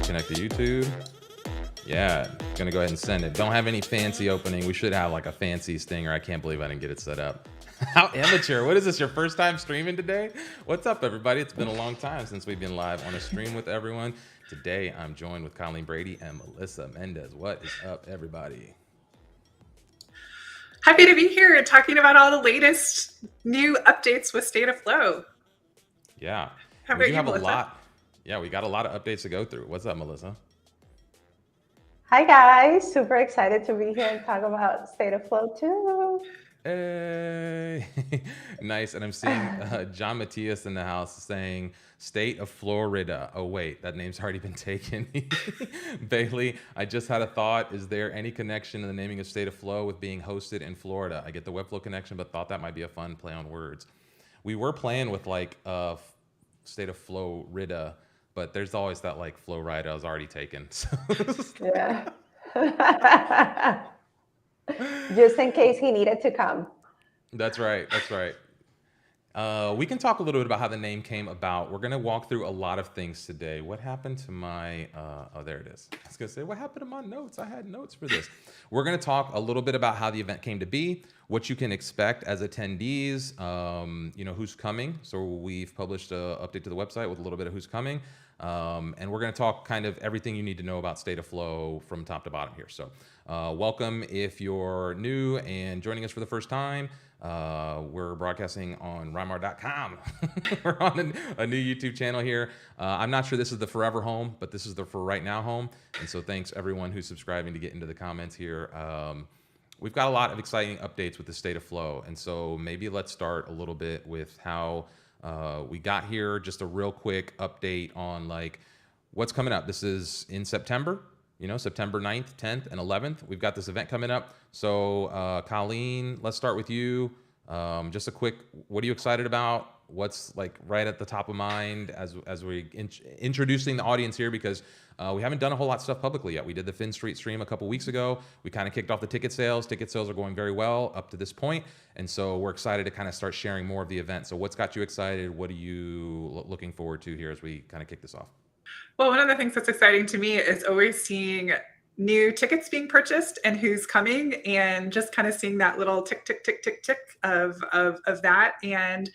connect to YouTube. Yeah, gonna go ahead and send it. Don't have any fancy opening. We should have like a fancy stinger. I can't believe I didn't get it set up. How amateur. What is this, your first time streaming today? What's up, everybody? It's been a long time since we've been live on a stream with everyone. Today, I'm joined with Colleen Brady and Melissa Mendez. What is up, everybody? Happy to be here talking about all the latest new updates with State of Flow. Yeah. How we about do you, have Melissa? a lot. Yeah, we got a lot of updates to go through. What's up, Melissa? Hi guys, super excited to be here and talk about State of Flow too. Hey, nice. And I'm seeing John Matthias in the house saying State of Florida. Oh wait, that name's already been taken. Bailey, I just had a thought. Is there any connection in the naming of State of Flow with being hosted in Florida? I get the Webflow connection, but thought that might be a fun play on words. We were playing with like State of Florida, but there's always that like Flow Rida is already taken. So. Yeah. Just in case he needed to come. That's right. That's right. We can talk a little bit about how the name came about. We're going to walk through a lot of things today. What happened to my, oh, there it is. I was going to say, what happened to my notes? I had notes for this. We're going to talk a little bit about how the event came to be, what you can expect as attendees, you know, who's coming. So we've published an update to the website with a little bit of who's coming. And we're going to talk kind of everything you need to know about State of Flow from top to bottom here. So welcome if you're new and joining us for the first time. We're broadcasting on rymar.com. We're on a new YouTube channel here. I'm not sure this is the forever home, but this is the for right now home. And so thanks everyone who's subscribing to get into the comments here. We've got a lot of exciting updates with the State of Flow. And so maybe let's start a little bit with how we got here. Just a real quick update on like what's coming up. This is in September. You know, September 9th, 10th, and 11th. We've got this event coming up. So, Colleen, let's start with you. Just a quick, what are you excited about? What's like right at the top of mind as we introducing the audience here, because we haven't done a whole lot of stuff publicly yet. We did the Finsweet stream a couple weeks ago. We kind of kicked off the ticket sales. Ticket sales are going very well up to this point. And so we're excited to kind of start sharing more of the event. So what's got you excited? What are you looking forward to here as we kind of kick this off? Well, one of the things that's exciting to me is always seeing new tickets being purchased and who's coming, and just kind of seeing that little tick, tick, tick, tick, tick of that. And,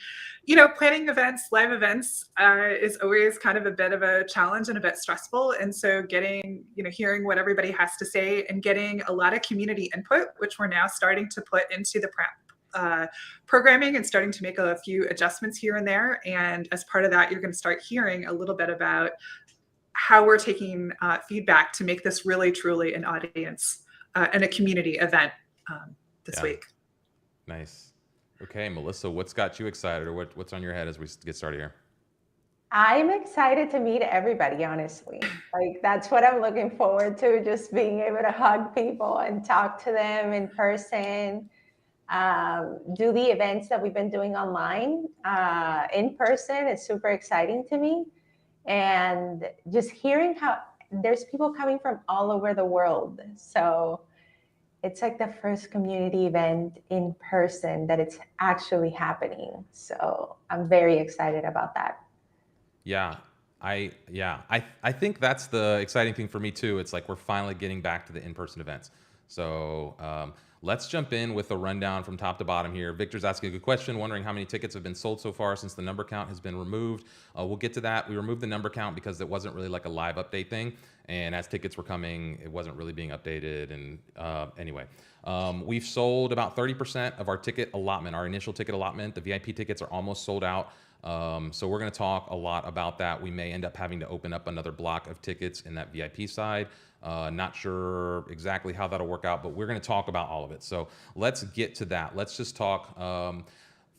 you know, planning events, live events is always kind of a bit of a challenge and a bit stressful. And so getting, you know, hearing what everybody has to say and getting a lot of community input, which we're now starting to put into the programming and starting to make a few adjustments here and there. And as part of that, you're going to start hearing a little bit about how we're taking feedback to make this really, truly an audience and a community event this week. Nice. Okay, Melissa, what's got you excited, or what's on your head as we get started here? I'm excited to meet everybody, honestly. Like that's what I'm looking forward to, just being able to hug people and talk to them in person. Do the events that we've been doing online in person. It's super exciting to me. And just hearing how there's people coming from all over the world. So it's like the first community event in person that it's actually happening. So I'm very excited about that. Yeah, I think that's the exciting thing for me too. It's like we're finally getting back to the in-person events. So let's jump in with a rundown from top to bottom here. Victor's asking a good question, wondering how many tickets have been sold so far since the number count has been removed. We'll get to that. We removed the number count because it wasn't really like a live update thing. And as tickets were coming, it wasn't really being updated. And anyway, we've sold about 30% of our ticket allotment, our initial ticket allotment. The VIP tickets are almost sold out. So we're going to talk a lot about that. We may end up having to open up another block of tickets in that VIP side. Not sure exactly how that'll work out, but we're going to talk about all of it. So let's get to that. Let's just talk.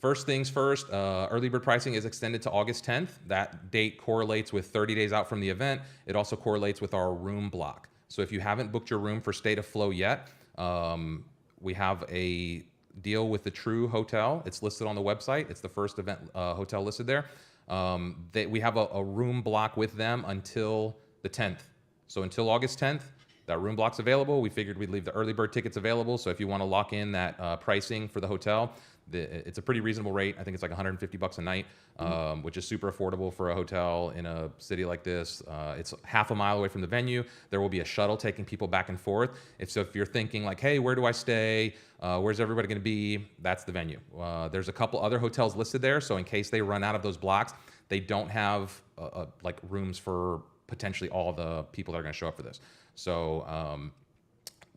First things first, early bird pricing is extended to August 10th. That date correlates with 30 days out from the event. It also correlates with our room block. So if you haven't booked your room for State of Flow yet, we have a deal with the True Hotel. It's listed on the website. It's the first event hotel listed there. We have a room block with them until the 10th. So until August 10th, that room block's available. We figured we'd leave the early bird tickets available. So if you want to lock in that pricing for the hotel, It's a pretty reasonable rate. I think it's like $150 a night, which is super affordable for a hotel in a city like this. It's half a mile away from the venue. There will be a shuttle taking people back and forth. If you're thinking like, hey, where do I stay? Where's everybody going to be? That's the venue. There's a couple other hotels listed there, so in case they run out of those blocks, they don't have like rooms for potentially all the people that are going to show up for this. So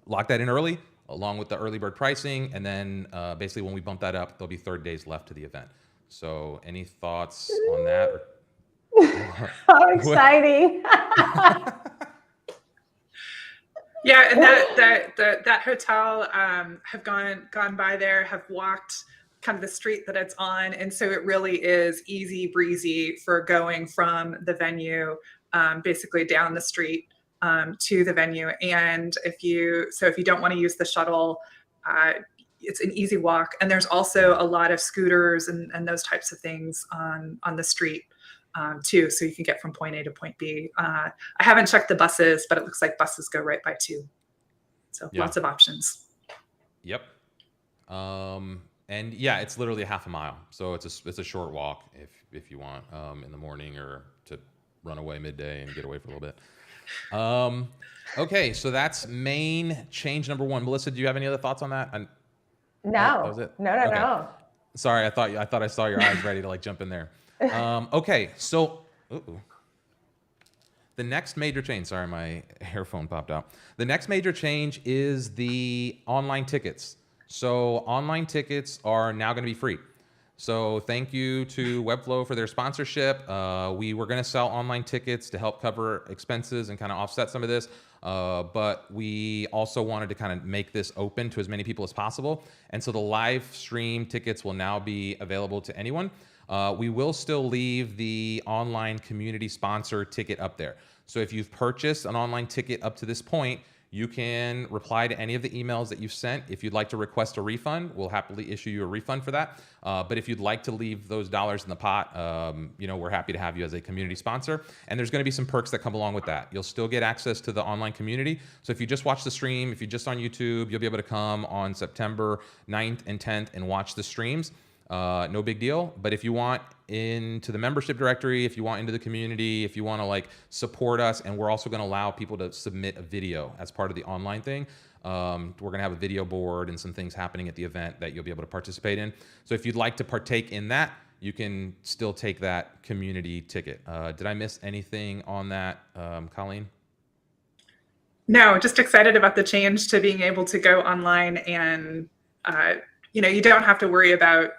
lock that in early, along with the early bird pricing, and then basically when we bump that up, there'll be 30 days left to the event. So any thoughts on that? How exciting! Yeah, and that hotel have gone by there, have walked kind of the street that it's on, and so it really is easy breezy for going from the venue basically down the street to the venue. And if you don't want to use the shuttle, it's an easy walk. And there's also a lot of scooters and those types of things on the street too, so you can get from point A to point B. I haven't checked the buses, but it looks like buses go right by too. So lots of options. Yep. And yeah, it's literally a half a mile, so it's a short walk if you want in the morning or to run away midday and get away for a little bit. Okay, so that's main change number one. Melissa, do you have any other thoughts on that? No, that was it? No. Okay. Sorry, I thought I saw your eyes ready to like jump in there. Okay, so the next major change. Sorry, my earphone popped out. The next major change is the online tickets. So online tickets are now going to be free. So thank you to Webflow for their sponsorship. We were going to sell online tickets to help cover expenses and kind of offset some of this. But we also wanted to kind of make this open to as many people as possible. And so the live stream tickets will now be available to anyone. We will still leave the online community sponsor ticket up there. So if you've purchased an online ticket up to this point, you can reply to any of the emails that you've sent. If you'd like to request a refund, we'll happily issue you a refund for that. But if you'd like to leave those dollars in the pot, we're happy to have you as a community sponsor. And there's going to be some perks that come along with that. You'll still get access to the online community. So if you just watch the stream, if you're just on YouTube, you'll be able to come on September 9th and 10th and watch the streams. No big deal. But if you want into the membership directory, if you want into the community, if you want to like support us, and we're also going to allow people to submit a video as part of the online thing. We're going to have a video board and some things happening at the event that you'll be able to participate in. So if you'd like to partake in that, you can still take that community ticket. Did I miss anything on that, Colleen? No, just excited about the change to being able to go online and, you don't have to worry about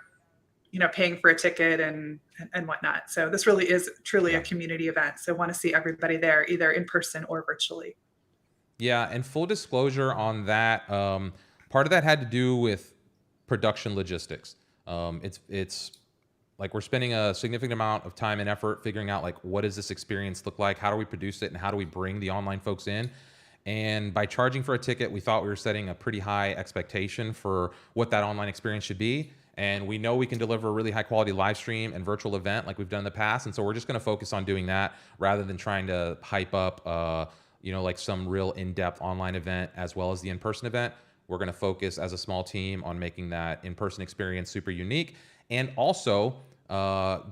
paying for a ticket and whatnot. So this really is truly a community event. So want to see everybody there, either in person or virtually. Yeah, and full disclosure on that, part of that had to do with production logistics. It's like we're spending a significant amount of time and effort figuring out like what does this experience look like, how do we produce it, and how do we bring the online folks in. And by charging for a ticket, we thought we were setting a pretty high expectation for what that online experience should be. And we know we can deliver a really high quality live stream and virtual event like we've done in the past. And so we're just going to focus on doing that rather than trying to hype up, like some real in-depth online event as well as the in-person event. We're going to focus as a small team on making that in-person experience super unique and also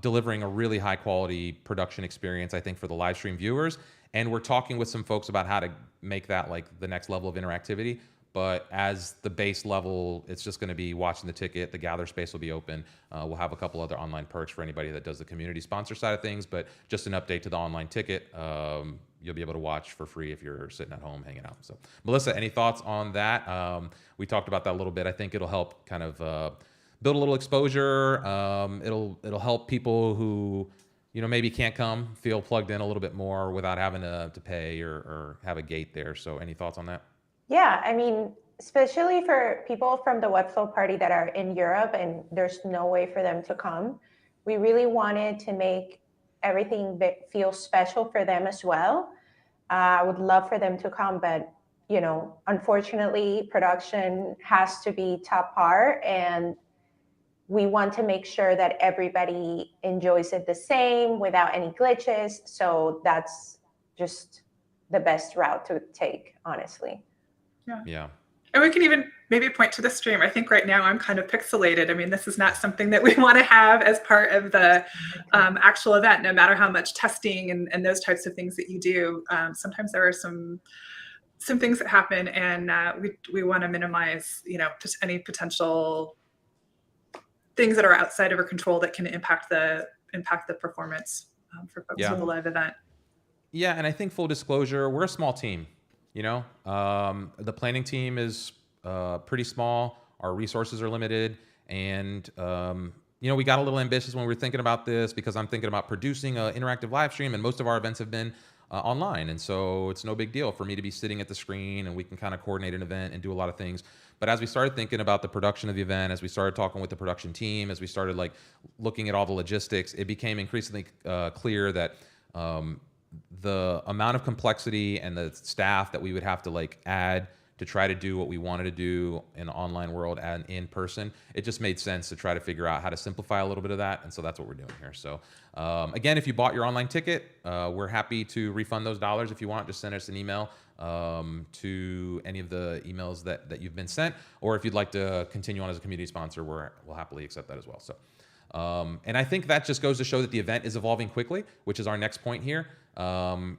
delivering a really high quality production experience, I think, for the live stream viewers. And we're talking with some folks about how to make that like the next level of interactivity. But as the base level, it's just going to be watching the ticket. The gather space will be open. We'll have a couple other online perks for anybody that does the community sponsor side of things. But just an update to the online ticket. You'll be able to watch for free if you're sitting at home hanging out. So, Melissa, any thoughts on that? We talked about that a little bit. I think it'll help kind of build a little exposure. It'll help people who maybe can't come feel plugged in a little bit more without having to pay or have a gate there. So, any thoughts on that? Yeah, I mean, especially for people from the Webflow party that are in Europe and there's no way for them to come, we really wanted to make everything feel special for them as well. I would love for them to come, but unfortunately, production has to be top par, and we want to make sure that everybody enjoys it the same without any glitches. So that's just the best route to take, honestly. Yeah. And we can even maybe point to the stream. I think right now I'm kind of pixelated. I mean, this is not something that we want to have as part of the actual event, no matter how much testing and those types of things that you do. Sometimes there are some things that happen, and we want to minimize, any potential things that are outside of our control that can impact the performance for folks Yeah. with a live event. Yeah, and I think full disclosure, we're a small team. The planning team is pretty small. Our resources are limited, and we got a little ambitious when we were thinking about this, because I'm thinking about producing an interactive live stream, and most of our events have been online, and so it's no big deal for me to be sitting at the screen, and we can kind of coordinate an event and do a lot of things. But as we started thinking about the production of the event, as we started talking with the production team, as we started looking at all the logistics, it became increasingly clear that the amount of complexity and the staff that we would have to add to try to do what we wanted to do in an online world and in person, it just made sense to try to figure out how to simplify a little bit of that. And so that's what we're doing here. So again, if you bought your online ticket, we're happy to refund those dollars. If you want, just send us an email to any of the emails that you've been sent, or if you'd like to continue on as a community sponsor, we'll happily accept that as well. So and I think that just goes to show that the event is evolving quickly, which is our next point here.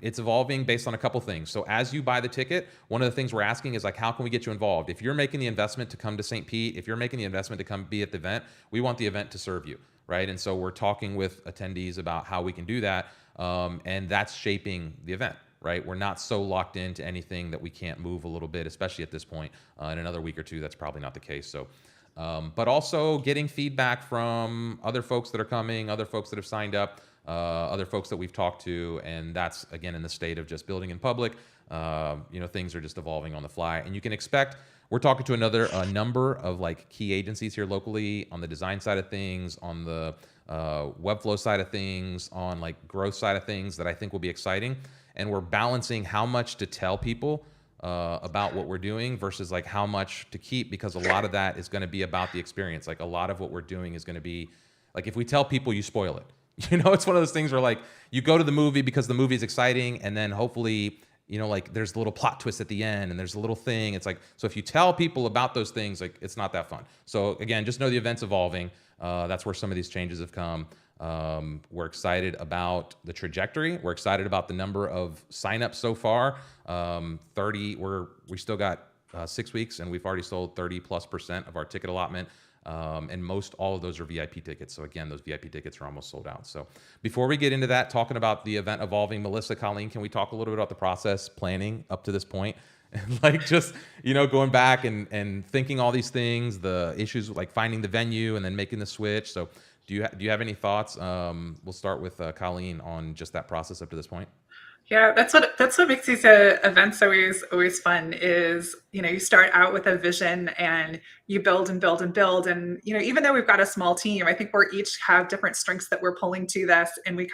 It's evolving based on a couple things. So as you buy the ticket, one of the things we're asking is how can we get you involved? If you're making the investment to come to St. Pete, if you're making the investment to come be at the event, we want the event to serve you, right? And so we're talking with attendees about how we can do that, and that's shaping the event, right? We're not so locked into anything that we can't move a little bit, especially at this point. In another week or two, that's probably not the case. So. But also getting feedback from other folks that are coming, other folks that have signed up, other folks that we've talked to, and that's again in the state of just building in public. Things are just evolving on the fly, and you can expect. We're talking to a number of key agencies here locally on the design side of things, on the Webflow side of things, on growth side of things that I think will be exciting, and we're balancing how much to tell people about what we're doing versus how much to keep, because a lot of that is going to be about the experience. A lot of what we're doing is going to be if we tell people, you spoil it. It's one of those things where you go to the movie because the movie is exciting, and then hopefully there's a little plot twist at the end, and there's a little thing. It's so if you tell people about those things, it's not that fun. So again, just know the event's evolving. That's where some of these changes have come. We're excited about the trajectory. We're excited about the number of signups so far. 30. We still got 6 weeks, and we've already sold 30+% of our ticket allotment. And most all of those are VIP tickets. So again, those VIP tickets are almost sold out. So before we get into that, talking about the event evolving, Melissa, Colleen, can we talk a little bit about the process planning up to this point? And just, going back and thinking all these things, the issues finding the venue and then making the switch. So do you have any thoughts? We'll start with Colleen on just that process up to this point. Yeah, that's what makes these events always fun. Is you start out with a vision and you build and build and build, and even though we've got a small team, I think we're each have different strengths that we're pulling to this, and we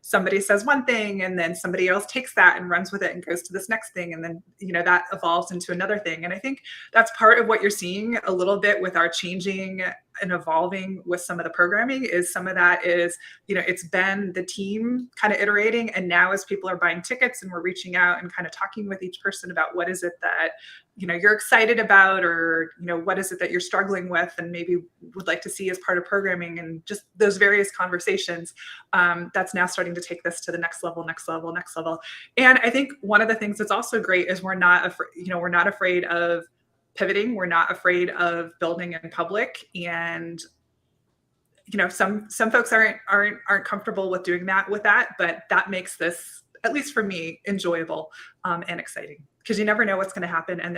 somebody says one thing and then somebody else takes that and runs with it and goes to this next thing, and then that evolves into another thing. And I think that's part of what you're seeing a little bit with our changing and evolving with some of the programming. Is some of that is it's been the team kind of iterating, and now as people are buying tickets and we're reaching out and kind of talking with each person about what is it that you're excited about, or what is it that you're struggling with and maybe would like to see as part of programming, and just those various conversations. That's now starting to take this to the next level. And I think one of the things that's also great is we're not afraid of pivoting. We're not afraid of building in public, and some folks aren't comfortable with doing that but that makes this, at least for me, enjoyable and exciting, because you never know what's going to happen, and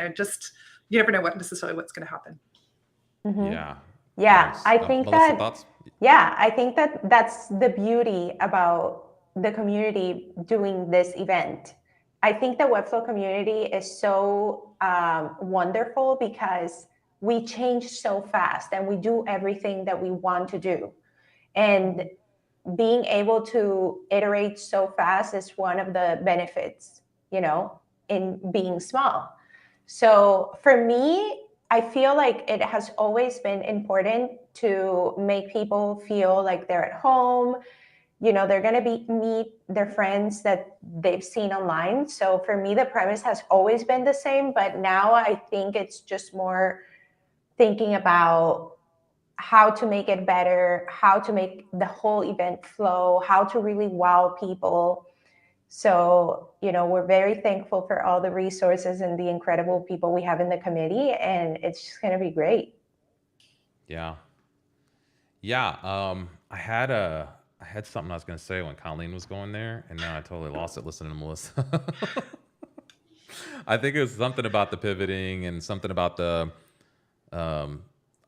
you never know necessarily what's going to happen. Mm-hmm. Yeah. Nice. I think Melissa, thoughts? Yeah, I think that's the beauty about the community doing this event. I think the Webflow community is so wonderful because we change so fast and we do everything that we want to do. And being able to iterate so fast is one of the benefits, in being small. So for me, I feel like it has always been important to make people feel like they're at home, they're going to meet their friends that they've seen online. So for me, the premise has always been the same, but now I think it's just more thinking about how to make it better, how to make the whole event flow, how to really wow people. So, we're very thankful for all the resources and the incredible people we have in the committee, and it's just going to be great. Yeah. Yeah. I had something I was going to say when Colleen was going there, and now I totally lost it listening to Melissa. I think it was something about the pivoting and something about the,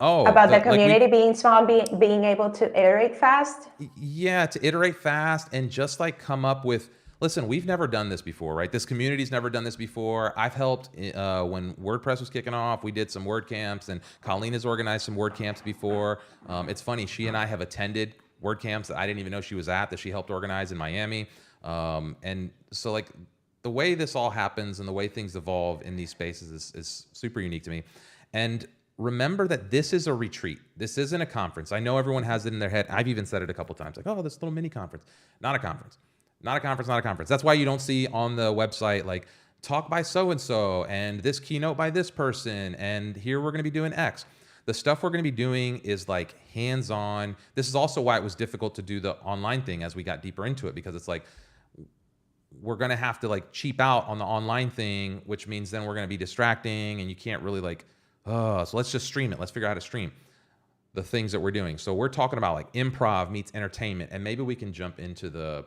About the like community being small, being able to iterate fast. yeah, to iterate fast and just like come up with, listen, we've never done this before, right? This community's never done this before. I've helped when WordPress was kicking off. We did some word camps, and Colleen has organized some word camps before. It's funny, she and I have attended word camps that I didn't even know she was at, that she helped organize in Miami. And so like the way this all happens and the way things evolve in these spaces is super unique to me. And remember that this is a retreat. This isn't a conference. I know everyone has it in their head. I've even said it a couple times, like, oh, this little mini conference. Not a conference. Not a conference, not a conference. That's why you don't see on the website, like, talk by so-and-so and this keynote by this person, and here we're going to be doing X. The stuff we're going to be doing is like hands-on. This is also why it was difficult to do the online thing as we got deeper into it, because it's like, we're going to have to like cheap out on the online thing, which means then we're going to be distracting and you can't really like, so let's just stream it. Let's figure out how to stream the things that we're doing. So we're talking about like improv meets entertainment, and maybe we can jump into the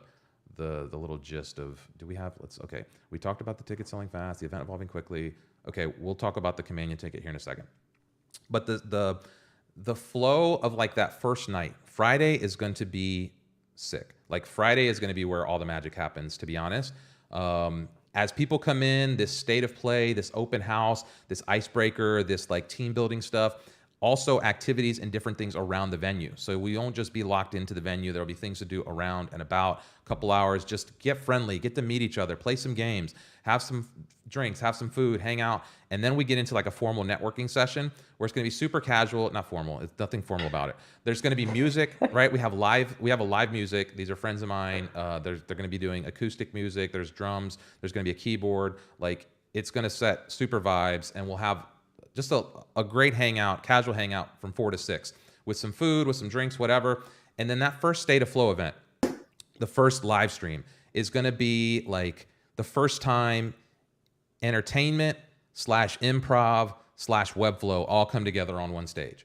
little gist of, okay. We talked about the ticket selling fast, the event evolving quickly. Okay, we'll talk about the companion ticket here in a second. But the flow of like that first night, Friday is going to be sick. Like Friday is going to be where all the magic happens, to be honest. As people come in, this state of play, this open house, this icebreaker, this like team building stuff, also activities and different things around the venue. So we won't just be locked into the venue. There'll be things to do around and about, a couple hours, just get friendly, get to meet each other, play some games, have some drinks, have some food, hang out. And then we get into like a formal networking session where it's going to be super casual, not formal. It's nothing formal about it. There's going to be music, right? We have a live music. These are friends of mine. They're going to be doing acoustic music. There's drums. There's going to be a keyboard. Like it's going to set super vibes, and we'll have just a great hangout, casual hangout from 4 to 6 with some food, with some drinks, whatever. And then that first State of Flow event, the first live stream, is going to be like the first time entertainment / improv / Webflow all come together on one stage.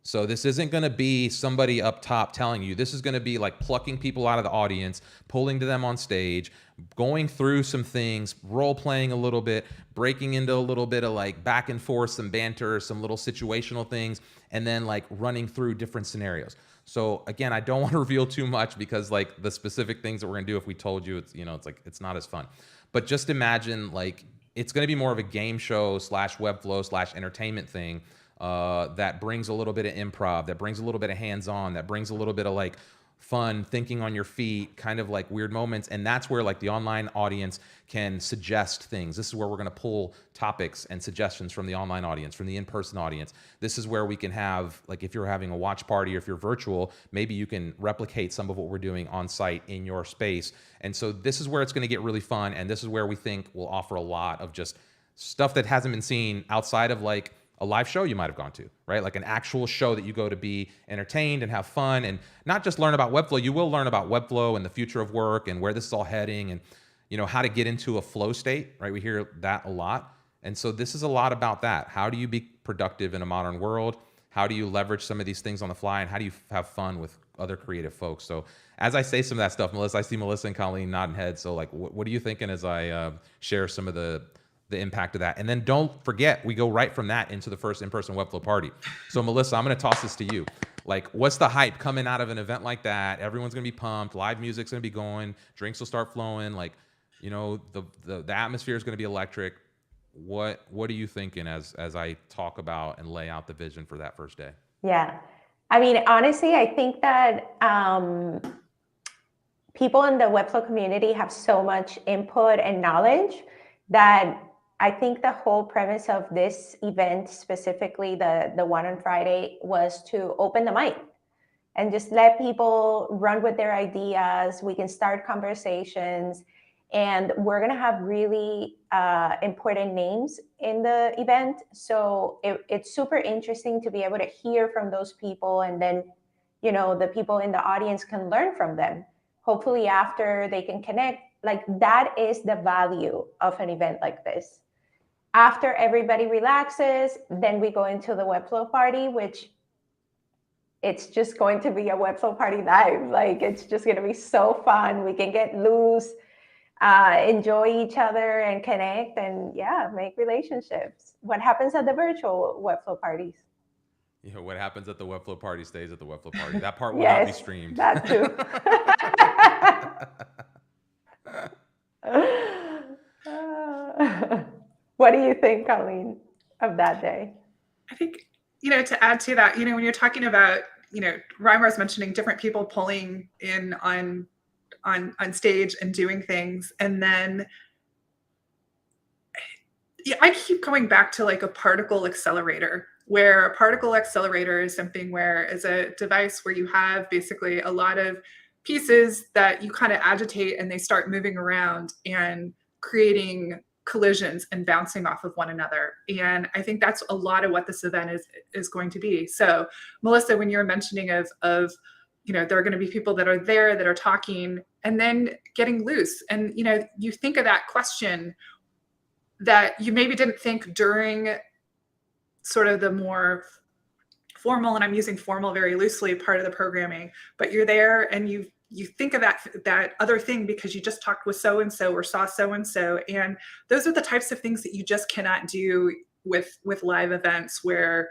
So this isn't going to be somebody up top telling you. This is going to be like plucking people out of the audience, pulling to them on stage, going through some things, role playing a little bit, breaking into a little bit of like back and forth, some banter, some little situational things, and then like running through different scenarios. So again, I don't want to reveal too much because like the specific things that we're going to do, if we told you, it's, it's like, it's not as fun. But just imagine like it's going to be more of a game show / Webflow / entertainment thing. That brings a little bit of improv, that brings a little bit of hands-on, that brings a little bit of like fun, thinking on your feet, kind of like weird moments. And that's where like the online audience can suggest things. This is where we're going to pull topics and suggestions from the online audience, from the in-person audience. This is where we can have, like if you're having a watch party or if you're virtual, maybe you can replicate some of what we're doing on site in your space. And so this is where it's going to get really fun. And this is where we think we'll offer a lot of just stuff that hasn't been seen outside of like a live show you might have gone to, right? Like an actual show that you go to be entertained and have fun and not just learn about Webflow. You will learn about Webflow and the future of work and where this is all heading and, how to get into a flow state, right? We hear that a lot. And so this is a lot about that. How do you be productive in a modern world? How do you leverage some of these things on the fly? And how do you have fun with other creative folks? So as I say some of that stuff, Melissa, I see Melissa and Colleen nodding heads. So like, what are you thinking as I share some of the impact of that? And then don't forget, we go right from that into the first in-person Webflow party. So Melissa, I'm going to toss this to you. Like, what's the hype coming out of an event like that? Everyone's going to be pumped. Live music's going to be going. Drinks will start flowing. Like, the atmosphere is going to be electric. What are you thinking as I talk about and lay out the vision for that first day? Yeah. I mean, honestly, I think that people in the Webflow community have so much input and knowledge that I think the whole premise of this event, specifically the one on Friday, was to open the mind. and just let people run with their ideas. We can start conversations, and we're going to have really important names in the event. So it's super interesting to be able to hear from those people, and then, the people in the audience can learn from them. Hopefully after they can connect. Like, that is the value of an event like this. After everybody relaxes, then we go into the Webflow party, which it's just going to be a Webflow party live. Like, it's just going to be so fun. We can get loose, enjoy each other, and connect, and make relationships. What happens at the virtual Webflow parties? What happens at the Webflow party stays at the Webflow party. That part will Yes, not be streamed. that too. What do you think, Colleen, of that day? I think, to add to that, when you're talking about, Reimar's mentioning different people pulling in on stage and doing things. And then I keep coming back to like a particle accelerator, where a particle accelerator is something where is a device where you have basically a lot of pieces that you kind of agitate and they start moving around and creating collisions and bouncing off of one another. And I think that's a lot of what this event is going to be. So Melissa, when you're mentioning of there are going to be people that are there that are talking and then getting loose. And, you think of that question that you maybe didn't think during sort of the more formal, and I'm using formal very loosely, part of the programming, but you're there and you think of that other thing because you just talked with so-and-so or saw so-and-so. And those are the types of things that you just cannot do with live events where,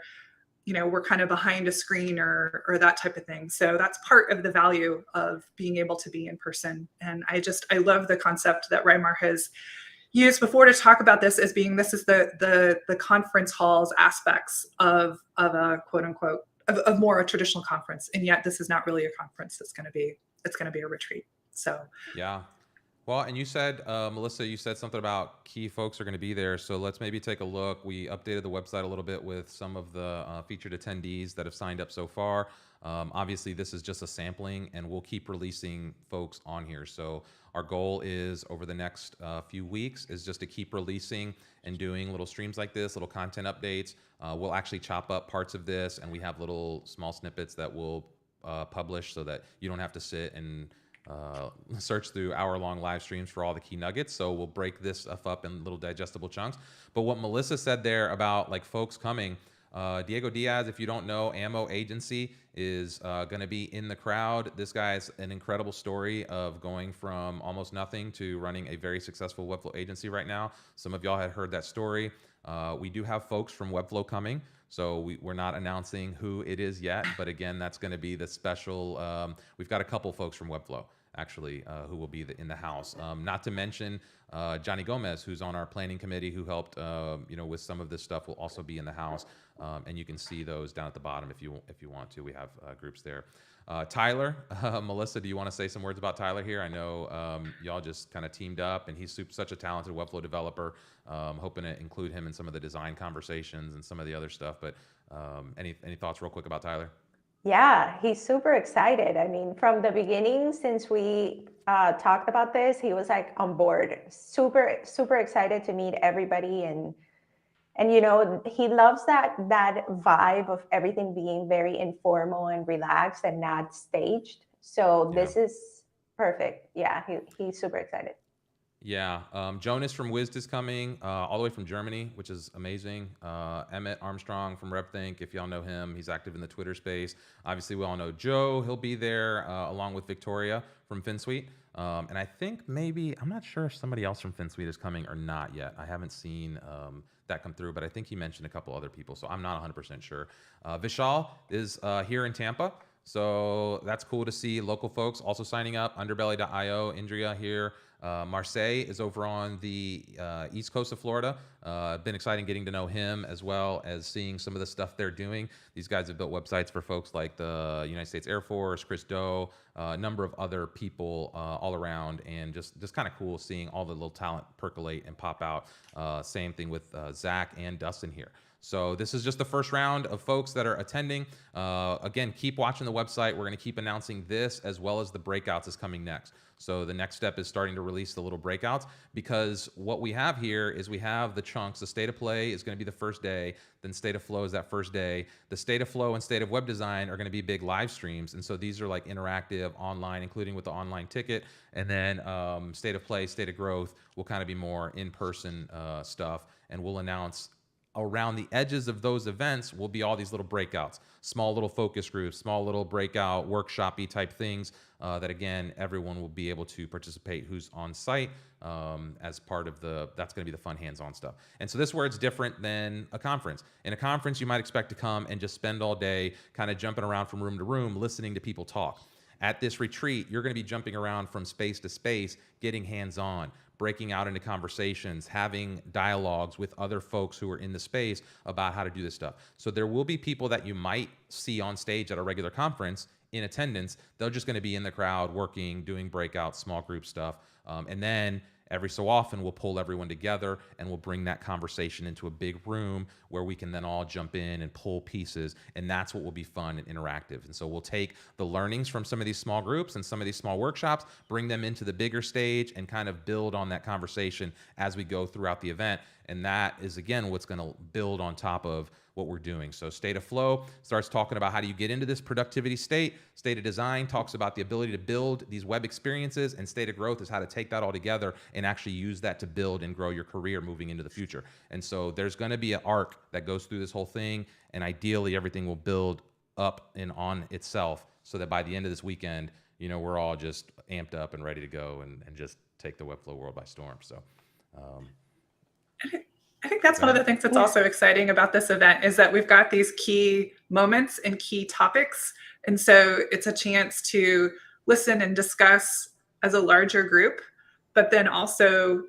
we're kind of behind a screen or that type of thing. So that's part of the value of being able to be in person. And I love the concept that Reimar has used before to talk about this as being, this is the conference halls aspects of a quote unquote, of more a traditional conference. And yet this is not really a conference. It's going to be a retreat. So, yeah. Well, and you said, Melissa, you said something about key folks are going to be there. So let's maybe take a look. We updated the website a little bit with some of the featured attendees that have signed up so far. Obviously, this is just a sampling, and we'll keep releasing folks on here. So our goal is over the next few weeks is just to keep releasing and doing little streams like this, little content updates. We'll actually chop up parts of this, and we have little small snippets that we'll publish so that you don't have to sit and search through hour-long live streams for all the key nuggets. So we'll break this stuff up in little digestible chunks. But what Melissa said there about like folks coming, Diego Diaz, if you don't know, Ammo Agency is going to be in the crowd. This guy's an incredible story of going from almost nothing to running a very successful Webflow agency right now. Some of y'all had heard that story. We do have folks from Webflow coming. So we're not announcing who it is yet, but again, that's going to be the special. We've got a couple folks from Webflow actually who will be in the house. Not to mention Johnny Gomez, who's on our planning committee, who helped with some of this stuff, will also be in the house, and you can see those down at the bottom if you want to. We have groups there. Tyler, Melissa, do you want to say some words about Tyler here? I know y'all just kind of teamed up, and he's such a talented Webflow developer. Hoping to include him in some of the design conversations and some of the other stuff. But any thoughts real quick about Tyler? Yeah, he's super excited. I mean, from the beginning, since we talked about this, he was like on board, super, super excited to meet everybody. And he loves that vibe of everything being very informal and relaxed and not staged. So this is perfect. Yeah, he's super excited. Yeah, Jonas from Wiz is coming all the way from Germany, which is amazing. Emmett Armstrong from RepThink, if y'all know him, he's active in the Twitter space. Obviously, we all know Joe. He'll be there along with Victoria from Finsweet. And I think maybe, I'm not sure if somebody else from Finsweet is coming or not yet. I haven't seen that come through, but I think he mentioned a couple other people, so I'm not 100% sure. Vishal is here in Tampa. So that's cool to see local folks also signing up. Underbelly.io, Indria here. Marseille is over on the east coast of Florida. Been exciting getting to know him as well as seeing some of the stuff they're doing. These guys have built websites for folks like the United States Air Force, Chris Doe, a number of other people all around, and just kind of cool seeing all the little talent percolate and pop out. Same thing with Zach and Dustin here. So this is just the first round of folks that are attending. Again, keep watching the website. We're going to keep announcing this as well as the breakouts is coming next. So the next step is starting to release the little breakouts, because what we have here is we have the chunks. The State of Play is going to be the first day. Then State of Flow is that first day. The State of Flow and State of Web Design are going to be big live streams. And so these are like interactive online, including with the online ticket. And then State of Play, State of Growth will kind of be more in-person stuff. And we'll announce around the edges of those events will be all these little breakouts, small little focus groups, small little breakout workshop-y type things that, again, everyone will be able to participate who's on site as part of that's going to be the fun hands-on stuff. And so this is where it's different than a conference. In a conference, you might expect to come and just spend all day kind of jumping around from room to room, listening to people talk. At this retreat, you're going to be jumping around from space to space, getting hands-on, breaking out into conversations, having dialogues with other folks who are in the space about how to do this stuff. So there will be people that you might see on stage at a regular conference in attendance. They're just going to be in the crowd working, doing breakouts, small group stuff. And then every so often we'll pull everyone together and we'll bring that conversation into a big room where we can then all jump in and pull pieces. And that's what will be fun and interactive. And so we'll take the learnings from some of these small groups and some of these small workshops, bring them into the bigger stage and kind of build on that conversation as we go throughout the event. And that is, again, what's going to build on top of what we're doing. So State of Flow starts talking about how do you get into this productivity state. State of Design talks about the ability to build these web experiences, and State of Growth is how to take that all together and actually use that to build and grow your career moving into the future. And so there's going to be an arc that goes through this whole thing, and ideally everything will build up and on itself so that by the end of this weekend, you know, we're all just amped up and ready to go and just take the Webflow world by storm. So I think that's one of the things that's also exciting about this event is that we've got these key moments and key topics. And so it's a chance to listen and discuss as a larger group, but then also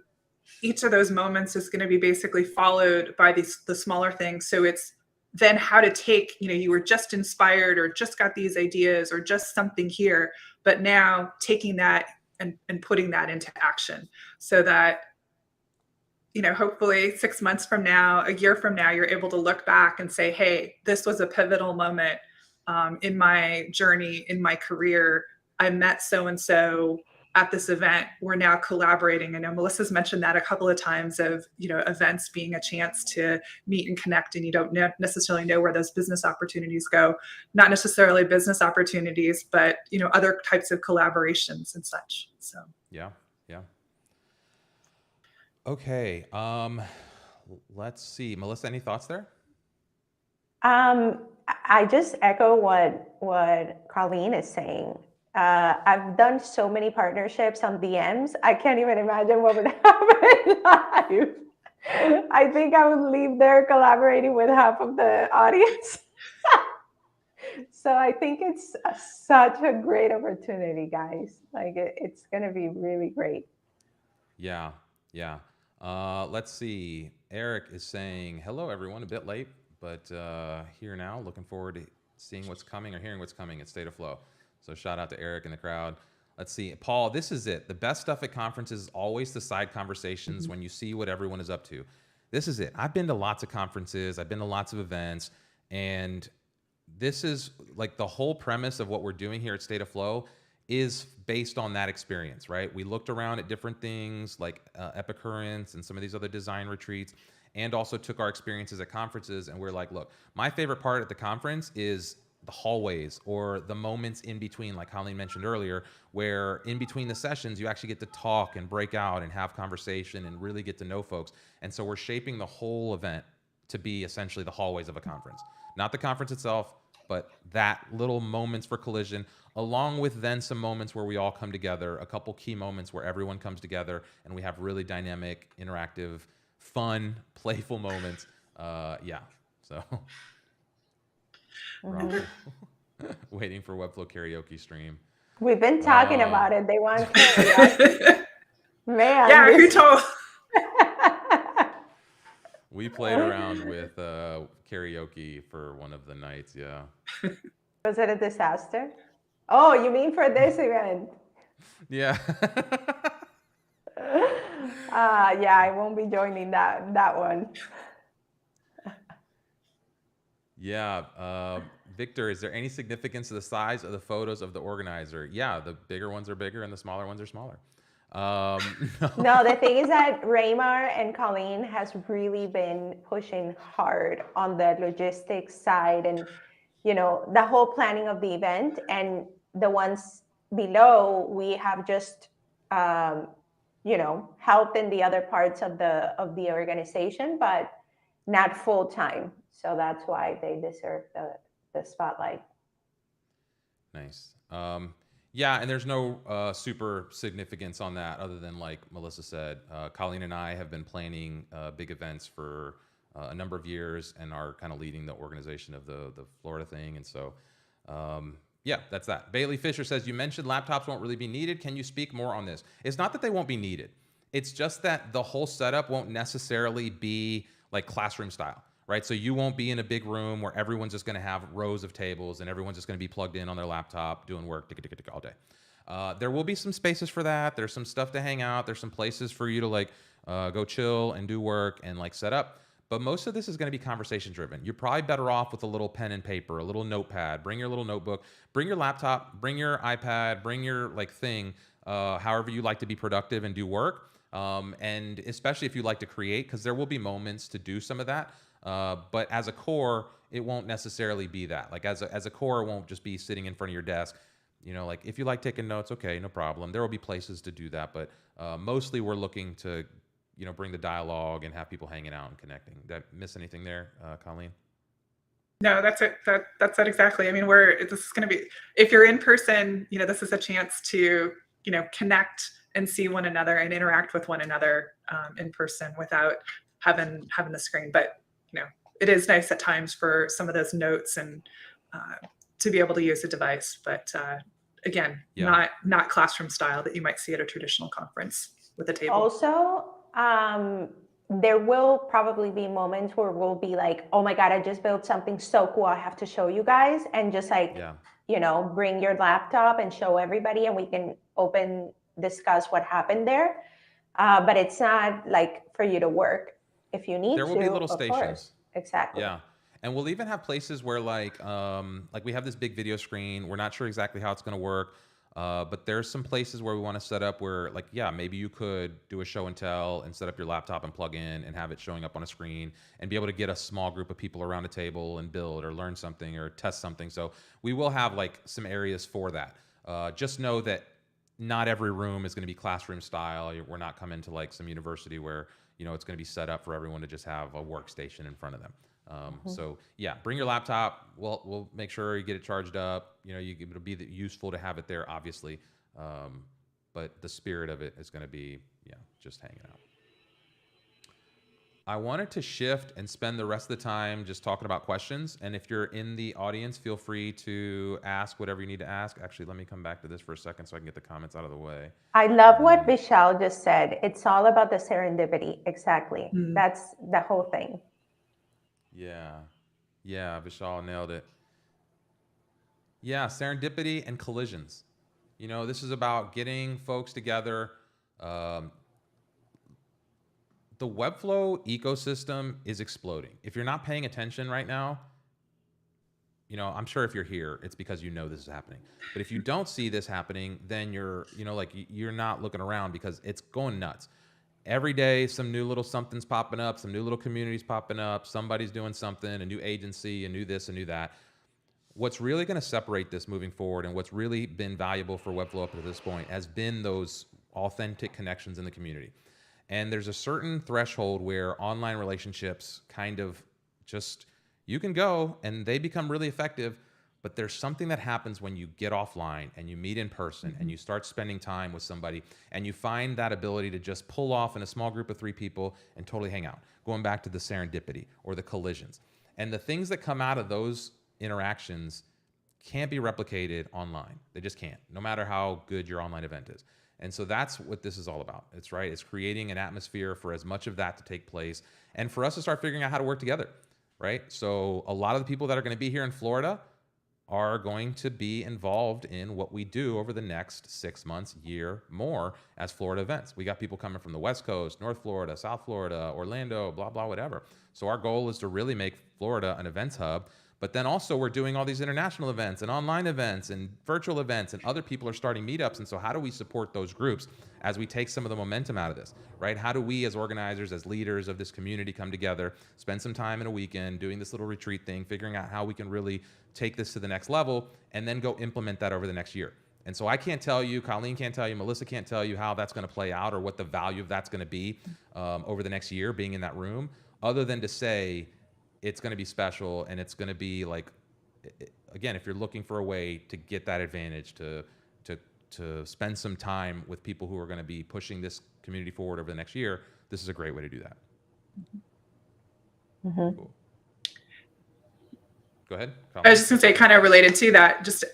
each of those moments is going to be basically followed by the smaller things. So it's then how to take, you know, you were just inspired or just got these ideas or just something here, but now taking that and putting that into action so that, you know, hopefully 6 months from now, a year from now, you're able to look back and say, hey, this was a pivotal moment in my journey, in my career. I met so-and-so at this event. We're now collaborating. I know Melissa's mentioned that a couple of times of, you know, events being a chance to meet and connect, and you don't necessarily know where those business opportunities go. Not necessarily business opportunities, but, you know, other types of collaborations and such. So, yeah. Okay, let's see. Melissa, any thoughts there? I just echo what Colleen is saying. I've done so many partnerships on DMs. I can't even imagine what would happen live. I think I would leave there collaborating with half of the audience. So I think it's such a great opportunity, guys. Like it's going to be really great. Yeah. Let's see. Eric is saying, hello, everyone. A bit late, but here now. Looking forward to seeing what's coming or hearing what's coming at State of Flow. So shout out to Eric in the crowd. Let's see. Paul, this is it. The best stuff at conferences is always the side conversations when you see what everyone is up to. This is it. I've been to lots of conferences. I've been to lots of events. And this is like the whole premise of what we're doing here at State of Flow is based on that experience, right? We looked around at different things like Epicurrence and some of these other design retreats, and also took our experiences at conferences, and we're like, look, my favorite part at the conference is the hallways or the moments in between, like Colleen mentioned earlier, where in between the sessions, you actually get to talk and break out and have conversation and really get to know folks. And so we're shaping the whole event to be essentially the hallways of a conference. Not the conference itself, but that little moments for collision, along with then some moments where we all come together, a couple key moments where everyone comes together and we have really dynamic, interactive, fun, playful moments. Yeah, so waiting for Webflow karaoke stream. We've been talking about it. They want karaoke. Man. Yeah, who told? We played around with karaoke for one of the nights, yeah. Was it a disaster? Oh, you mean for this event? Yeah. Yeah, I won't be joining that one. Yeah. Victor, is there any significance to the size of the photos of the organizer? Yeah, the bigger ones are bigger and the smaller ones are smaller. No, the thing is that Raymar and Colleen has really been pushing hard on the logistics side and, the whole planning of the event. And the ones below, we have just, helped in the other parts of the organization, but not full time. So that's why they deserve the spotlight. Nice. Yeah, and there's no super significance on that other than like Melissa said. Colleen and I have been planning big events for a number of years and are kind of leading the organization of the Florida thing. And so, yeah, that's that. Bailey Fisher says, you mentioned laptops won't really be needed. Can you speak more on this? It's not that they won't be needed. It's just that the whole setup won't necessarily be like classroom style. Right, so you won't be in a big room where everyone's just going to have rows of tables and everyone's just going to be plugged in on their laptop doing work all day. There will be some spaces for that. There's some stuff to hang out. There's some places for you to like go chill and do work and like set up. But most of this is going to be conversation driven. You're probably better off with a little pen and paper, a little notepad. Bring your little notebook. Bring your laptop. Bring your iPad. Bring your like thing. However you like to be productive and do work. And especially if you like to create, because there will be moments to do some of that. But as a core, it won't necessarily be that. Like as a core, it won't just be sitting in front of your desk. Like if you like taking notes, okay, no problem. There will be places to do that, but mostly we're looking to, bring the dialogue and have people hanging out and connecting. Did I miss anything there, Colleen? No, that's it. That's it exactly. I mean, this is going to be, if you're in person, this is a chance to, connect and see one another and interact with one another in person without having the screen. But it is nice at times for some of those notes and to be able to use a device. But again, not classroom style that you might see at a traditional conference with a table. Also, there will probably be moments where we'll be like, oh my God, I just built something so cool. I have to show you guys. And just like, bring your laptop and show everybody and we can discuss what happened there. But it's not like for you to work. If you need there will be little stations. Course. Exactly. Yeah. And we'll even have places where like we have this big video screen. We're not sure exactly how it's going to work. But there's some places where we want to set up where like, maybe you could do a show and tell and set up your laptop and plug in and have it showing up on a screen and be able to get a small group of people around a table and build or learn something or test something. So we will have like some areas for that. Just know that not every room is going to be classroom style. We're not coming to like some university where, it's going to be set up for everyone to just have a workstation in front of them. So bring your laptop. We'll make sure you get it charged up. It'll be useful to have it there, obviously. But the spirit of it is going to be, just hanging out. I wanted to shift and spend the rest of the time just talking about questions. And if you're in the audience, feel free to ask whatever you need to ask. Actually, let me come back to this for a second so I can get the comments out of the way. I love what Vishal just said. It's all about the serendipity. Exactly. That's the whole thing. Yeah, Vishal nailed it. Yeah, serendipity and collisions. This is about getting folks together. The Webflow ecosystem is exploding. If you're not paying attention right now, I'm sure if you're here, it's because this is happening. But if you don't see this happening, then you're not looking around because it's going nuts. Every day, some new little something's popping up, some new little communities popping up, somebody's doing something, a new agency, a new this, a new that. What's really going to separate this moving forward and what's really been valuable for Webflow up to this point has been those authentic connections in the community. And there's a certain threshold where online relationships kind of just, you can go and they become really effective, but there's something that happens when you get offline and you meet in person and you start spending time with somebody and you find that ability to just pull off in a small group of 3 people and totally hang out. Going back to the serendipity or the collisions. And the things that come out of those interactions can't be replicated online. They just can't, no matter how good your online event is. And so that's what this is all about. It's creating an atmosphere for as much of that to take place and for us to start figuring out how to work together, right? So a lot of the people that are going to be here in Florida are going to be involved in what we do over the next 6 months, year, more as Florida events. We got people coming from the West Coast, North Florida, South Florida, Orlando, blah, blah, whatever. So our goal is to really make Florida an events hub, But then also we're doing all these international events and online events and virtual events, and other people are starting meetups. And so how do we support those groups as we take some of the momentum out of this, right? How do we as organizers, as leaders of this community come together, spend some time in a weekend doing this little retreat thing, figuring out how we can really take this to the next level, and then go implement that over the next year. And so I can't tell you, Colleen can't tell you, Melissa can't tell you how that's going to play out or what the value of that's going to be over the next year being in that room, other than to say it's going to be special, and it's going to be like, again, if you're looking for a way to get that advantage, to spend some time with people who are going to be pushing this community forward over the next year, this is a great way to do that. Mm-hmm. Cool. Go ahead, Colleen. I was just going to say, kind of related to that, just,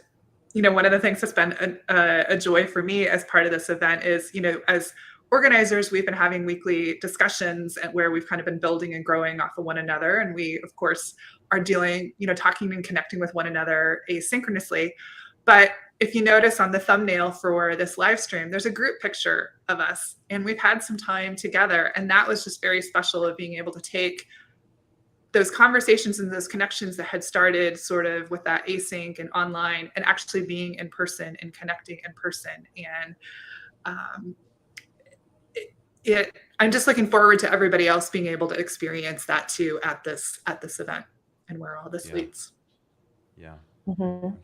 one of the things that's been a joy for me as part of this event is, as organizers, we've been having weekly discussions where we've kind of been building and growing off of one another. And we, of course, are dealing, talking and connecting with one another asynchronously. But if you notice on the thumbnail for this live stream, there's a group picture of us, and we've had some time together. And that was just very special, of being able to take those conversations and those connections that had started sort of with that async and online, and actually being in person and connecting in person. And I'm just looking forward to everybody else being able to experience that too at this event, and where all this leads. Yeah. Mm-hmm.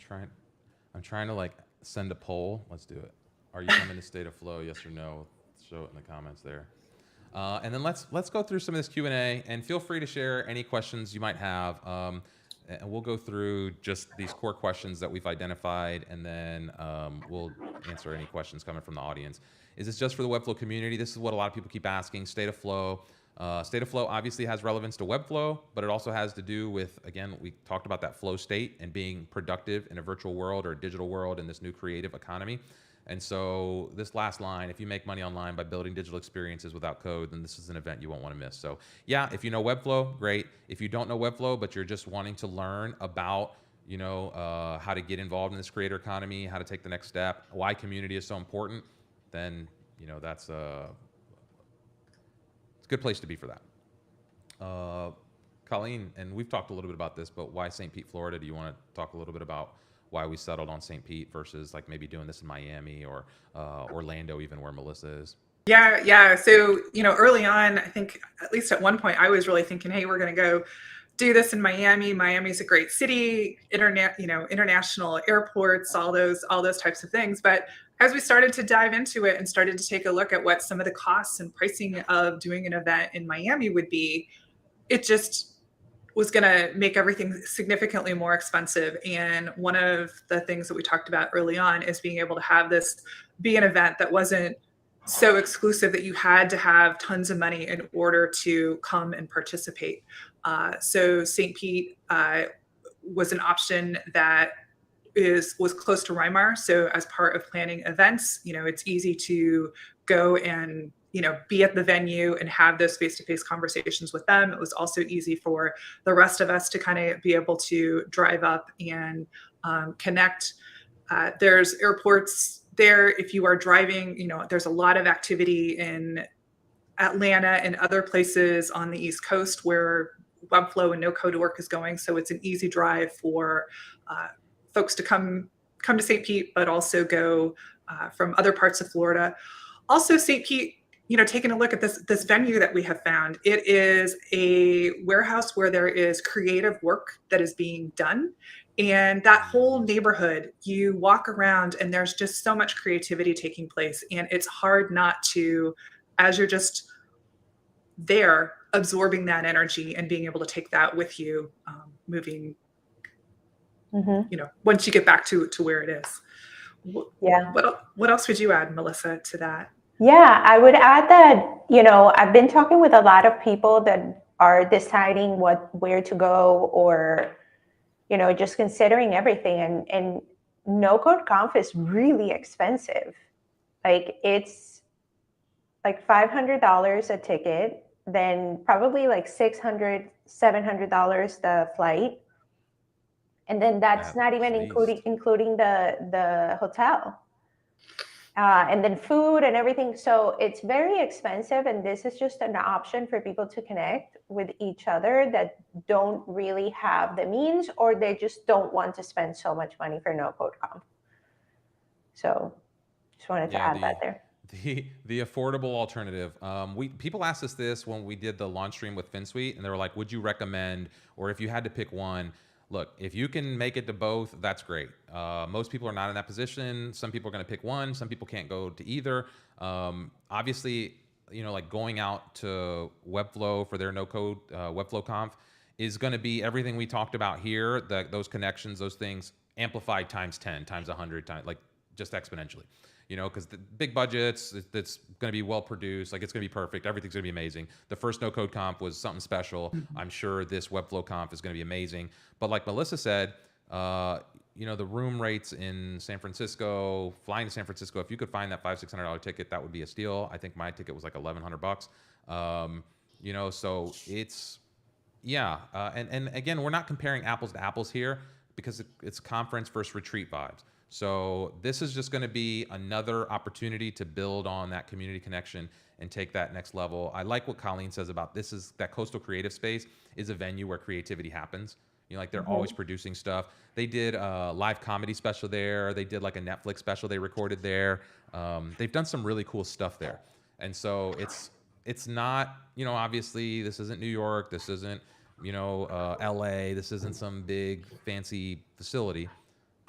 I'm trying to like send a poll. Let's do it. Are you coming to State of Flow? Yes or no? Show it in the comments there. And then let's go through some of this Q&A, and feel free to share any questions you might have. And we'll go through just these core questions that we've identified, and then we'll answer any questions coming from the audience. Is this just for the Webflow community? This is what a lot of people keep asking. State of Flow. State of Flow obviously has relevance to Webflow, but it also has to do with, again, we talked about that flow state and being productive in a virtual world or a digital world in this new creative economy. And so this last line, if you make money online by building digital experiences without code, then this is an event you won't want to miss. So yeah, if you know Webflow, great. If you don't know Webflow, but you're just wanting to learn about, how to get involved in this creator economy, how to take the next step, why community is so important, then, that's it's a good place to be for that. Colleen, and we've talked a little bit about this, but why St. Pete, Florida? Do you want to talk a little bit about why we settled on St. Pete versus like maybe doing this in Miami or Orlando, even where Melissa is? Yeah. So, early on, I think at least at one point, I was really thinking, hey, we're going to go do this in Miami. Miami's a great city, international airports, all those types of things. But as we started to dive into it and started to take a look at what some of the costs and pricing of doing an event in Miami would be, it just was going to make everything significantly more expensive. And one of the things that we talked about early on is being able to have this be an event that wasn't so exclusive that you had to have tons of money in order to come and participate. So St. Pete was an option that was close to Weimar. So as part of planning events, it's easy to go and be at the venue and have those face-to-face conversations with them. It was also easy for the rest of us to kind of be able to drive up and connect. There's airports there. If you are driving, there's a lot of activity in Atlanta and other places on the East Coast where Webflow and no code work is going. So it's an easy drive for folks to come to St. Pete, but also go from other parts of Florida. Also, St. Pete, taking a look at this venue that we have found, it is a warehouse where there is creative work that is being done. And that whole neighborhood, you walk around and there's just so much creativity taking place. And it's hard not to, as you're just there, absorbing that energy and being able to take that with you, moving, once you get back to where it is. Yeah. What else would you add, Melissa, to that? Yeah, I would add that, I've been talking with a lot of people that are deciding where to go, or, just considering everything. And no code conf is really expensive. Like, it's like $500 a ticket, then probably like $600, $700 the flight. And then that's not even including the hotel. and then food and everything. So it's very expensive, and this is just an option for people to connect with each other that don't really have the means, or they just don't want to spend so much money for no code comp. So just wanted to Yeah, add that there. the affordable alternative. People asked us this when we did the launch stream with Finsweet, and they were like, "Would you recommend, or if you had to pick one?" Look, if you can make it to both, that's great. Most people are not in that position. Some people are going to pick one. Some people can't go to either. Obviously, like going out to Webflow for their no code Webflow conf is going to be everything we talked about here. Those connections, those things amplified times 10, times 100, times like just exponentially. Because the big budgets, it's going to be well produced, like it's going to be perfect, everything's going to be amazing. The first no code comp was something special. I'm sure this Webflow conf is going to be amazing. But like Melissa said, the room rates in San Francisco, flying to San Francisco, if you could find that $500-$600 ticket, that would be a steal. I think my ticket was like $1,100. So it's, yeah. And again, we're not comparing apples to apples here because it's conference versus retreat vibes. So this is just going to be another opportunity to build on that community connection and take that next level. I like what Colleen says about this is that Coastal Creative Space is a venue where creativity happens. Like they're always producing stuff. They did a live comedy special there. They did like a Netflix special they recorded there. They've done some really cool stuff there. And so it's not, obviously this isn't New York. This isn't, LA. This isn't some big fancy facility.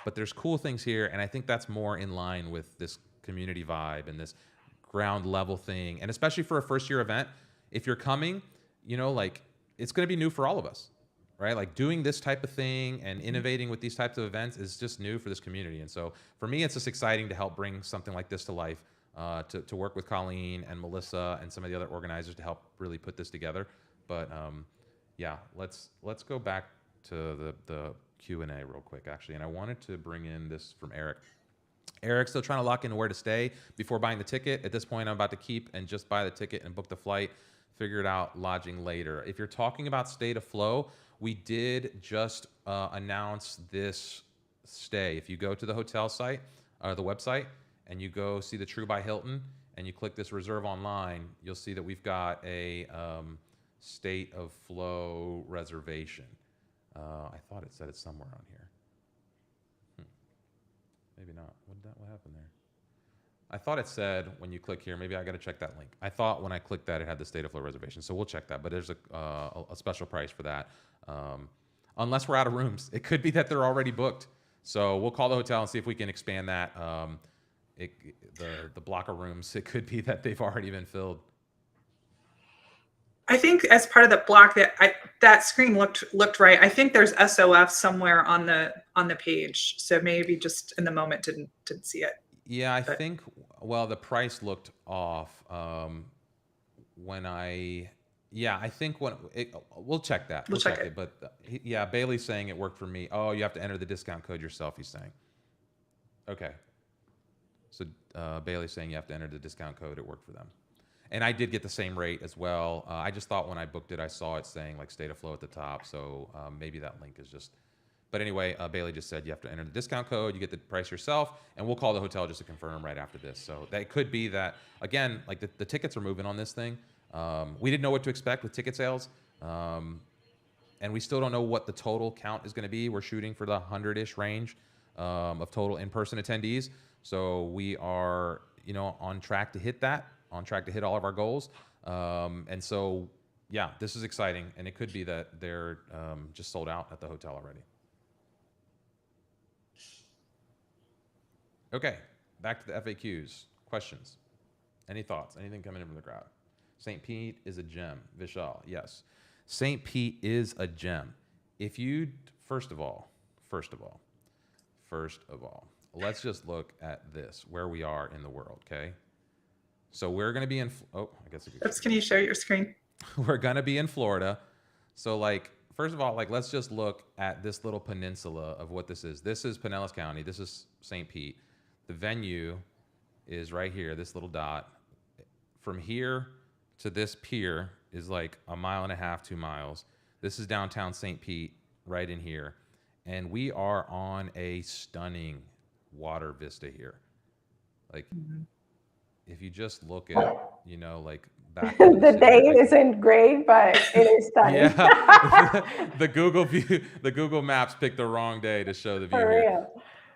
But there's cool things here, and I think that's more in line with this community vibe and this ground level thing. And especially for a first year event, if you're coming, like it's going to be new for all of us, right? Like doing this type of thing and innovating with these types of events is just new for this community. And so for me, it's just exciting to help bring something like this to life, to work with Colleen and Melissa and some of the other organizers to help really put this together. But yeah, let's go back to the Q&A real quick, actually. And I wanted to bring in this from Eric. Eric's still trying to lock in where to stay before buying the ticket. At this point, I'm about to keep and just buy the ticket and book the flight, figure it out lodging later. If you're talking about State of Flow, we did just announce this stay. If you go to the hotel site, or the website, and you go see the True by Hilton, and you click this reserve online, you'll see that we've got a State of Flow reservation. I thought it said it somewhere on here. Maybe not. What happened there? I thought it said when you click here, maybe I got to check that link. I thought when I clicked that, it had the State of Flow reservation. So we'll check that. But there's a special price for that. Unless we're out of rooms. It could be that they're already booked. So we'll call the hotel and see if we can expand that. The block of rooms, it could be that they've already been filled. I think as part of the block that screen looked right. I think there's SOF somewhere on the page. So maybe just in the moment didn't see it. Yeah, I think, well, the price looked off I think we'll check that. We'll check it. But yeah, Bailey's saying it worked for me. Oh, you have to enter the discount code yourself, he's saying. Okay. So Bailey's saying you have to enter the discount code. It worked for them. And I did get the same rate as well. I just thought when I booked it, I saw it saying like State of Flow at the top. So maybe that link is just, but anyway, Bailey just said you have to enter the discount code, you get the price yourself, and we'll call the hotel just to confirm right after this. So that could be that, again, like the tickets are moving on this thing. We didn't know what to expect with ticket sales. And we still don't know what the total count is going to be. We're shooting for the 100-ish range of total in-person attendees. So we are, on track to hit that. On track to hit all of our goals. And so, yeah, this is exciting. And it could be that they're just sold out at the hotel already. Okay, back to the FAQs. Questions? Any thoughts? Anything coming in from the crowd? St. Pete is a gem. Vishal, yes. St. Pete is a gem. If you, first of all, let's just look at this, where we are in the world, okay? So we're going to be in, I guess. Oops, can you share your screen? We're going to be in Florida. So like, first of all, like, let's just look at this little peninsula of what this is. This is Pinellas County. This is St. Pete. The venue is right here, this little dot. From here to this pier is like 1.5 miles, 2 miles. This is downtown St. Pete, right in here. And we are on a stunning water vista here. Like Mhm. if you just look at, like back into the The city, day like isn't great, but it is sunny. yeah, the Google view, the Google Maps picked the wrong day to show the view For here.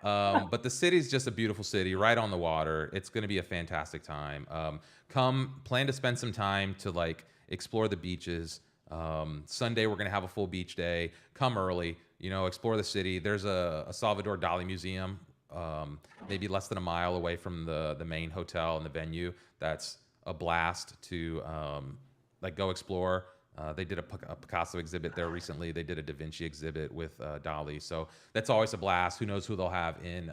real. But the city's just a beautiful city, right on the water. It's going to be a fantastic time. Plan to spend some time to like explore the beaches. Sunday we're going to have a full beach day. Come early, explore the city. There's a Salvador Dali museum, maybe less than a mile away from the main hotel and the venue. That's a blast to like go explore. They did a Picasso exhibit there recently. They did a Da Vinci exhibit with Dali. So that's always a blast. Who knows who they'll have in?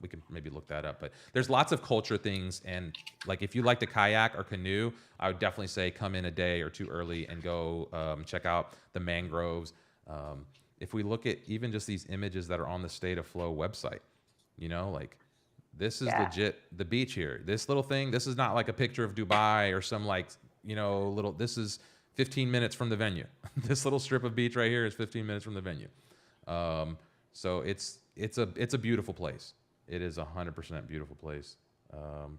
We can maybe look that up. But there's lots of culture things. And like if you like to kayak or canoe, I would definitely say come in a day or two early and go check out the mangroves. If we look at even just these images that are on the State of Flow website, like this is Yeah. legit the beach here. This little thing, this is not like a picture of Dubai or some like, this is 15 minutes from the venue. This little strip of beach right here is 15 minutes from the venue. So it's a beautiful place. It is 100% beautiful place.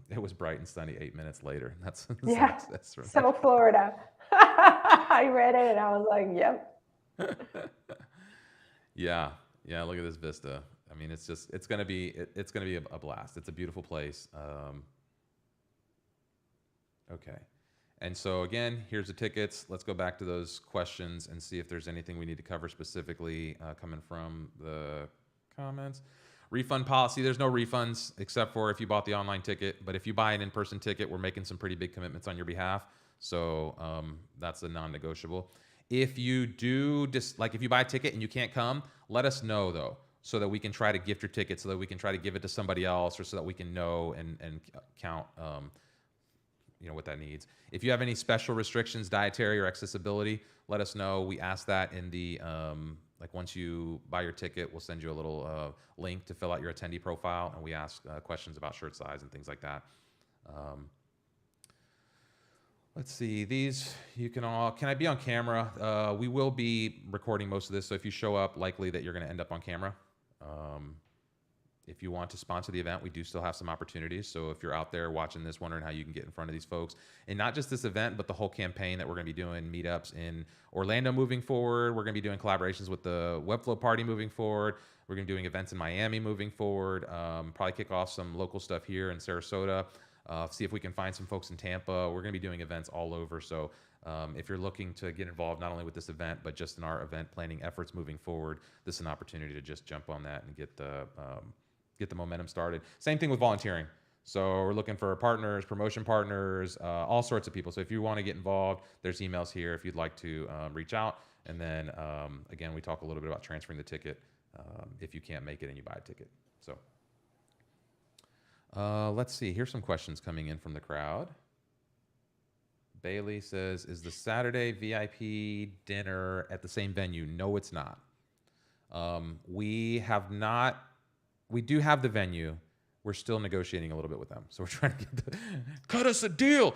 It was bright and sunny 8 minutes later. That's Yeah. that's right. So Florida. I read it and I was like, yep. Yeah, look at this vista. I mean, it's gonna be a blast. It's a beautiful place. Okay. And so again, here's the tickets. Let's go back to those questions and see if there's anything we need to cover specifically coming from the comments. Refund policy, there's no refunds except for if you bought the online ticket. But if you buy an in-person ticket, we're making some pretty big commitments on your behalf. So that's a non-negotiable. If you do, if you buy a ticket and you can't come, let us know though, so that we can try to gift your ticket, so that we can try to give it to somebody else, or so that we can know and count what that needs. If you have any special restrictions, dietary or accessibility, let us know. We ask that in the, once you buy your ticket, we'll send you a little link to fill out your attendee profile, and we ask questions about shirt size and things like that. Let's see, these, can I be on camera? We will be recording most of this, so if you show up, likely that you're gonna end up on camera. If you want to sponsor the event, we do still have some opportunities. So if you're out there watching this, wondering how you can get in front of these folks, and not just this event, but the whole campaign that we're going to be doing meetups in Orlando moving forward. We're going to be doing collaborations with the Webflow party moving forward. We're going to be doing events in Miami moving forward. Probably kick off some local stuff here in Sarasota. See if we can find some folks in Tampa. We're going to be doing events all over. So if you're looking to get involved not only with this event, but just in our event planning efforts moving forward, this is an opportunity to just jump on that and get the momentum started. Same thing with volunteering. So we're looking for partners, promotion partners, all sorts of people. So if you want to get involved, there's emails here if you'd like to reach out. And then again, we talk a little bit about transferring the ticket if you can't make it and you buy a ticket. So let's see. Here's some questions coming in from the crowd. Bailey says, is the Saturday VIP dinner at the same venue? No, it's not. We do have the venue. We're still negotiating a little bit with them. So we're trying to cut us a deal.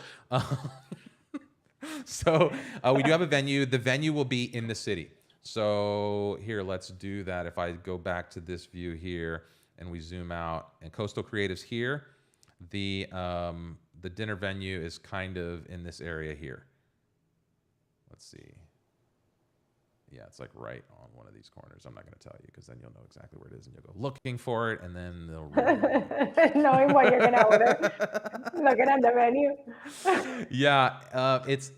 So we do have a venue. The venue will be in the city. So here, let's do that. If I go back to this view here and we zoom out, and Coastal Creative's here, the dinner venue is kind of in this area here. Let's see. Yeah, it's like right on one of these corners. I'm not going to tell you because then you'll know exactly where it is and you'll go looking for it, and then they'll Knowing what you're gonna order, looking at the menu. Yeah, it's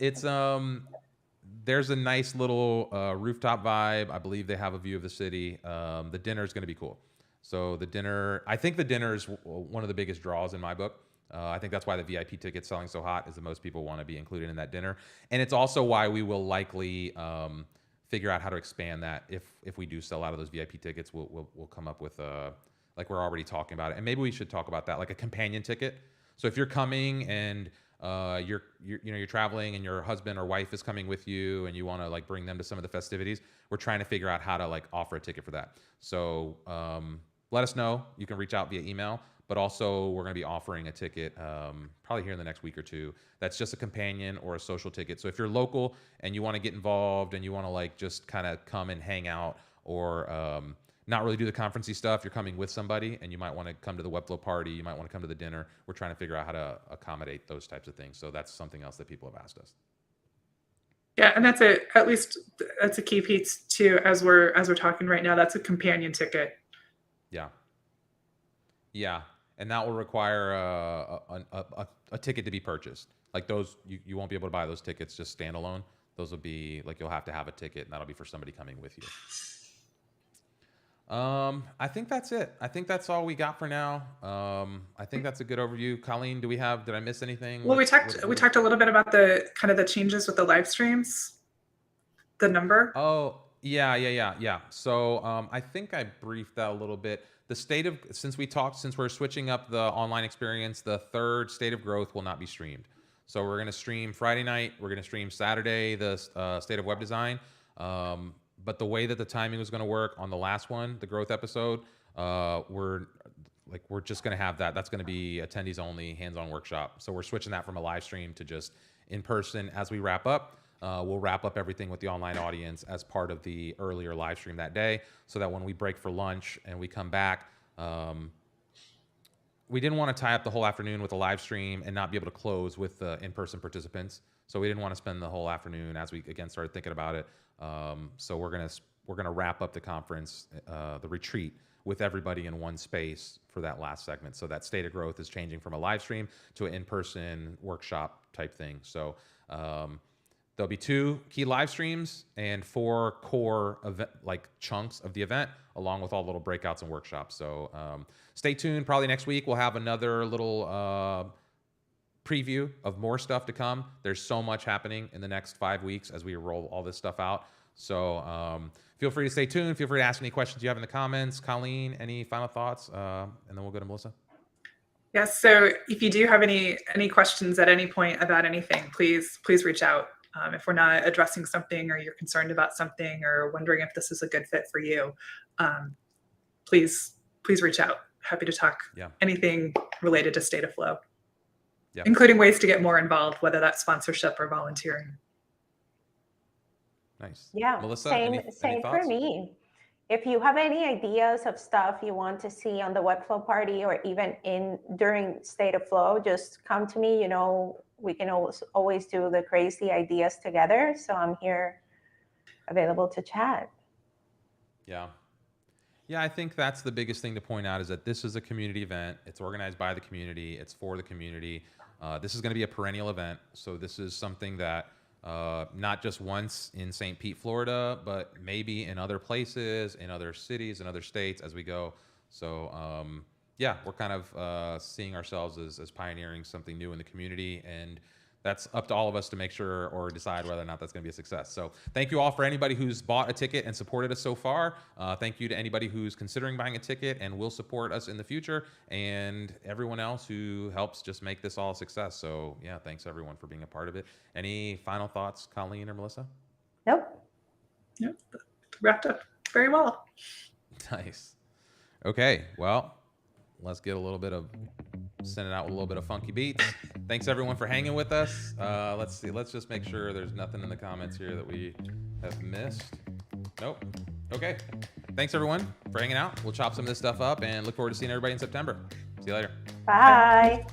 there's a nice little rooftop vibe. I believe they have a view of the city. The dinner is going to be cool. So I think the dinner is one of the biggest draws in my book. I think that's why the VIP ticket's selling so hot, is that most people want to be included in that dinner. And it's also why we will likely figure out how to expand that. If we do sell out of those VIP tickets, we'll come up with like we're already talking about it. And maybe we should talk about that, like a companion ticket. So if you're coming and you're traveling and your husband or wife is coming with you and you want to like bring them to some of the festivities, we're trying to figure out how to like offer a ticket for that. So let us know. You can reach out via email, but also we're going to be offering a ticket probably here in the next week or two. That's just a companion or a social ticket. So if you're local and you want to get involved and you want to like just kind of come and hang out, or not really do the conferencey stuff. You're coming with somebody, and you might want to come to the Webflow party. You might want to come to the dinner. We're trying to figure out how to accommodate those types of things. So that's something else that people have asked us. Yeah, and that's at least that's a key piece too. As we're talking right now, that's a companion ticket. Yeah. Yeah, and that will require a ticket to be purchased. Like those, you won't be able to buy those tickets just standalone. Those will be like you'll have to have a ticket, and that'll be for somebody coming with you. I think that's it. I think that's all we got for now. I think that's a good overview. Colleen, did I miss anything? Well, we talked a little bit about the kind of the changes with the live streams, the number. Oh, yeah. So, I think I briefed that a little bit. The since we're switching up the online experience, the third state of growth will not be streamed. So we're going to stream Friday night. We're going to stream Saturday, the state of web design. But the way that the timing was going to work on the last one, the growth episode, we're just going to have that. That's going to be attendees only, hands-on workshop. So we're switching that from a live stream to just in person as we wrap up. We'll wrap up everything with the online audience as part of the earlier live stream that day, so that when we break for lunch and we come back, we didn't want to tie up the whole afternoon with a live stream and not be able to close with the in-person participants. So we didn't want to spend the whole afternoon as we again started thinking about it. So we're gonna wrap up the conference, the retreat, with everybody in one space for that last segment. So that state of growth is changing from a live stream to an in-person workshop type thing. So there'll be 2 key live streams and 4 core event chunks of the event, along with all the little breakouts and workshops. So stay tuned. Probably next week we'll have another little preview of more stuff to come. There's so much happening in the next 5 weeks as we roll all this stuff out. So feel free to stay tuned. Feel free to ask any questions you have in the comments. Colleen, any final thoughts? And then we'll go to Melissa. Yes. So if you do have any questions at any point about anything, please reach out. If we're not addressing something, or you're concerned about something, or wondering if this is a good fit for you, please reach out. Happy to talk. Yeah. Anything related to State of Flow, yeah, including ways to get more involved, whether that's sponsorship or volunteering. Nice. Yeah. Melissa, same any for thoughts? me. If you have any ideas of stuff you want to see on the Webflow party, or even during State of Flow, just come to me. We can always do the crazy ideas together. So I'm here available to chat. Yeah. Yeah, I think that's the biggest thing to point out, is that this is a community event. It's organized by the community. It's for the community. This is going to be a perennial event. So this is something that not just once in St. Pete, Florida, but maybe in other places, in other cities, in other states as we go. So yeah, we're kind of seeing ourselves as pioneering something new in the community, and that's up to all of us to make sure or decide whether or not that's going to be a success. So thank you all for anybody who's bought a ticket and supported us so far. Thank you to anybody who's considering buying a ticket and will support us in the future, and everyone else who helps just make this all a success. So yeah, thanks everyone for being a part of it. Any final thoughts, Colleen or Melissa? Nope. Yep. Wrapped up very well. Nice. Okay, well, let's get a little bit of send it out with a little bit of funky beats. Thanks everyone for hanging with us. Let's see. Let's just make sure there's nothing in the comments here that we have missed. Nope. Okay. Thanks everyone for hanging out. We'll chop some of this stuff up and look forward to seeing everybody in September. See you later. Bye.